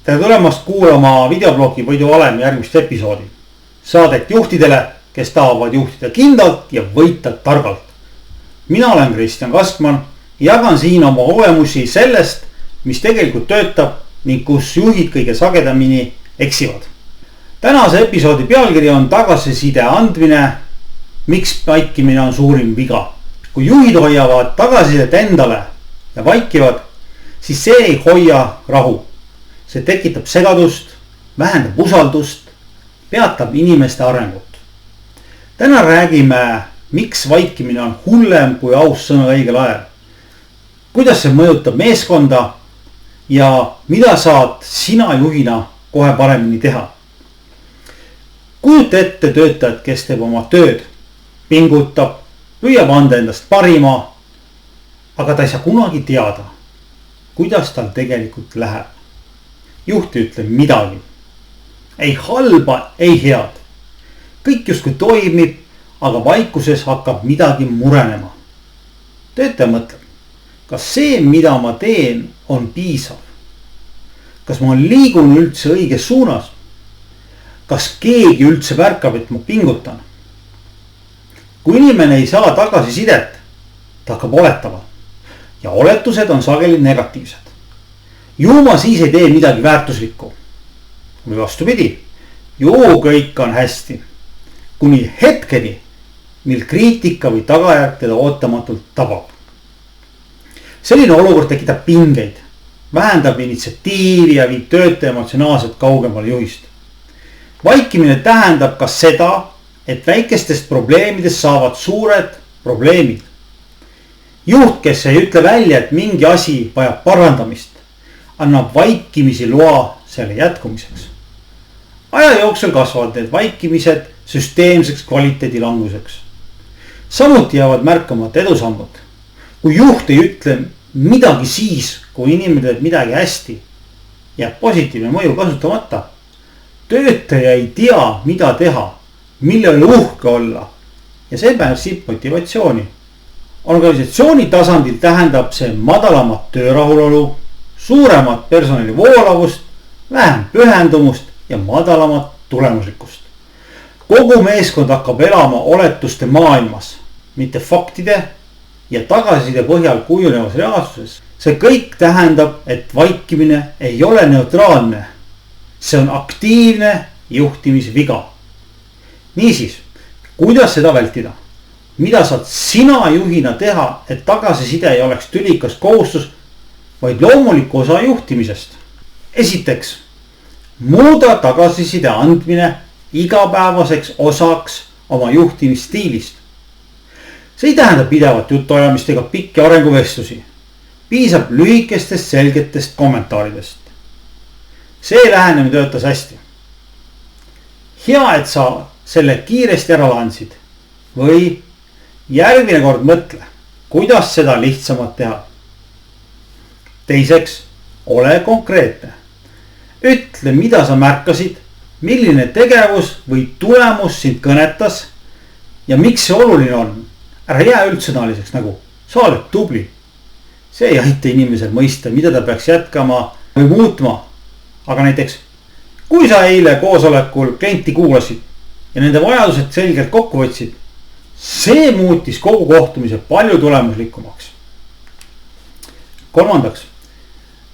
tere tulemast kuulama videoblogi Võidu Valem järgmist episoodi. Saadet juhtidele, kes tahavad juhtida kindlalt ja võita targalt. Mina olen Kristjan Kaskman ja jagan siin oma kogemusi sellest, mis tegelikult töötab ning kus juhid kõige sagedamini eksivad. Tänase episoodi pealkiri on tagasiside andmine, miks vaikimine on suurim viga. Kui juhid hoiavad tagasisidet endale ja vaikivad, siis see ei hoia rahu. See tekitab segadust, vähendab usaldust, peatab inimeste arengut. Täna räägime, miks vaikimine on hullem kui aus sõna õigel ajal. Kuidas see mõjutab meeskonda ja mida saad sina juhina kohe paremini teha. Kujuta ette töötajat, kes teeb oma tööd, pingutab, püüab anda endast parima, aga ta ei saa kunagi teada, kuidas tal tegelikult läheb. Juht ei ütle midagi. Ei halba, ei head. Kõik justkui toimib, aga vaikuses hakkab midagi murenema. Töötaja mõtleb, kas see, mida ma teen, on piisav? Kas ma liigun üldse õiges suunas? Kas keegi üldse märkab, et ma pingutan? Kui inimene ei saa tagasisidet, ta hakkab oletama. Ja oletused on sageli negatiivsed. Ju ma siis ei tee midagi väärtuslikku. Või vastupidi, ju kõik on hästi. Kuni hetkeni, mil kriitika või tagajärg teda ootamatult tabab. Selline olukord tekitab pingeid, vähendab initsiatiivi ja viib töötaja emotsionaalselt kaugemale juhist. Vaikimine tähendab ka seda, et väikestest probleemidest saavad suured probleemid. Juht, kes ei ütle välja, et mingi asi vajab parandamist, annab vaikimisi loa selle jätkumiseks. Aja jooksul kasvavad need vaikimised süsteemseks kvaliteedi languseks. Samuti jäävad märkamata edusammud. Kui juht ei ütle midagi siis, kui inimene teeb midagi hästi, jääb positiivne mõju kasutamata. Töötaja ei tea, mida teha, mille üle uhke olla ja see pärsib motivatsiooni. Organisatsiooni tasandil tähendab see madalamat töörahulolu, suuremat personali voolavust, vähem pühendumust ja madalamat tulemuslikkust. Kogu meeskond hakkab elama oletuste maailmas, mitte faktide ja tagasiside põhjal kujunevas reaalsuses. See kõik tähendab, et vaikimine ei ole neutraalne. See on aktiivne juhtimisviga. Niisiis, kuidas seda vältida? Mida saad sina juhina teha, et tagasiside ei oleks tülikas kohustus, vaid loomuliku osa juhtimisest? Esiteks, muuda tagasiside andmine igapäevaseks osaks oma juhtimisstiilist. See ei tähenda pidevat jutuajamist ega pikki arenguvestlusi. Piisab lühikestest selgetest kommentaaridest. See lähenemine töötas hästi. Hea, et sa selle kiiresti ära lahendasid. Või järgmine kord mõtle, kuidas seda lihtsamalt teha. Teiseks, ole konkreetne. Ütle, mida sa märkasid, milline tegevus või tulemus sind kõnetas ja miks see oluline on. Ära jää üldsõnaliseks nagu, sa oled tubli. See ei aita inimesel mõista, mida ta peaks jätkama või muutma. Aga näiteks, kui sa eile koosolekul klienti kuulasid ja nende vajadused selgelt kokku võtsid, see muutis kogu kohtumise palju tulemuslikumaks. Kolmandaks,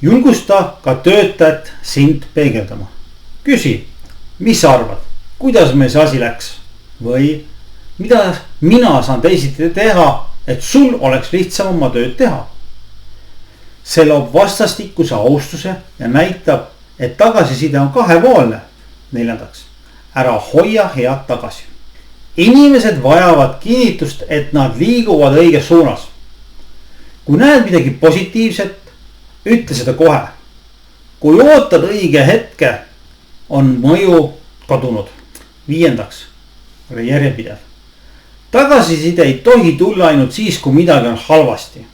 julgusta ka töötajat sind peegeldama. Küsi, mis sa arvad, kuidas meil see asi läks? Või mida mina saan teisiti teha, et sul oleks lihtsam oma tööd teha? See loob vastastikuse austuse ja näitab, et tagasiside on kahepoolne. Neljandaks, ära hoia head tagasi. Inimesed vajavad kinnitust, et nad liiguvad õiges suunas. Kui näed midagi positiivset, ütle seda kohe. Kui ootad õige hetke, on mõju kadunud. Viiendaks, ole järjepidev. Tagasiside ei tohi tulla ainult siis, kui midagi on halvasti.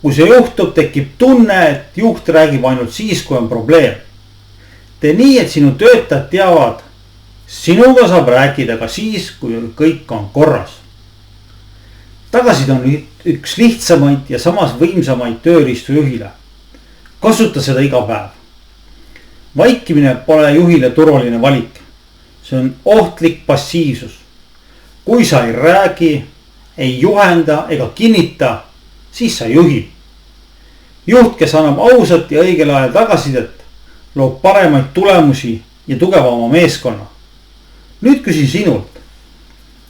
Kui see juhtub, tekib tunne, et juht räägib ainult siis, kui on probleem. Tee nii, et sinu töötajad teavad, sinuga saab rääkida ka siis, kui kõik on korras. Tagasiside on üks lihtsamaid ja samas võimsamaid tööriistu juhile. Kasuta seda iga päev. vaikimine pole juhile turvaline valik. See on ohtlik passiivsus. Kui sa ei räägi, ei juhenda ega kinnita, siis sa ei juhi. Juht, kes annab ausat ja õigel ajal tagasisidet, loob paremaid tulemusi ja tugevama meeskonna. Nüüd küsin sinult,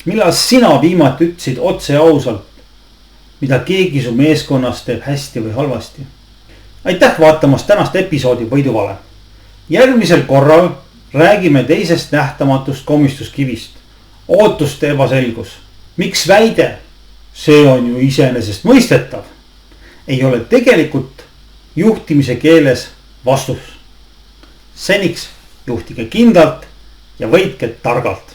millal sina viimati ütlesid otse ja ausalt, mida keegi su meeskonnas teeb hästi või halvasti? Aitäh vaatamast tänast episoodi Võiduvale. Järgmisel korral räägime teisest nähtamatust komistuskivist. Ootuste ebaselgus. Miks väide, see on ju iseenesest mõistetav, ei ole tegelikult juhtimise keeles vastus. Seniks juhtige kindlalt ja võitke targalt.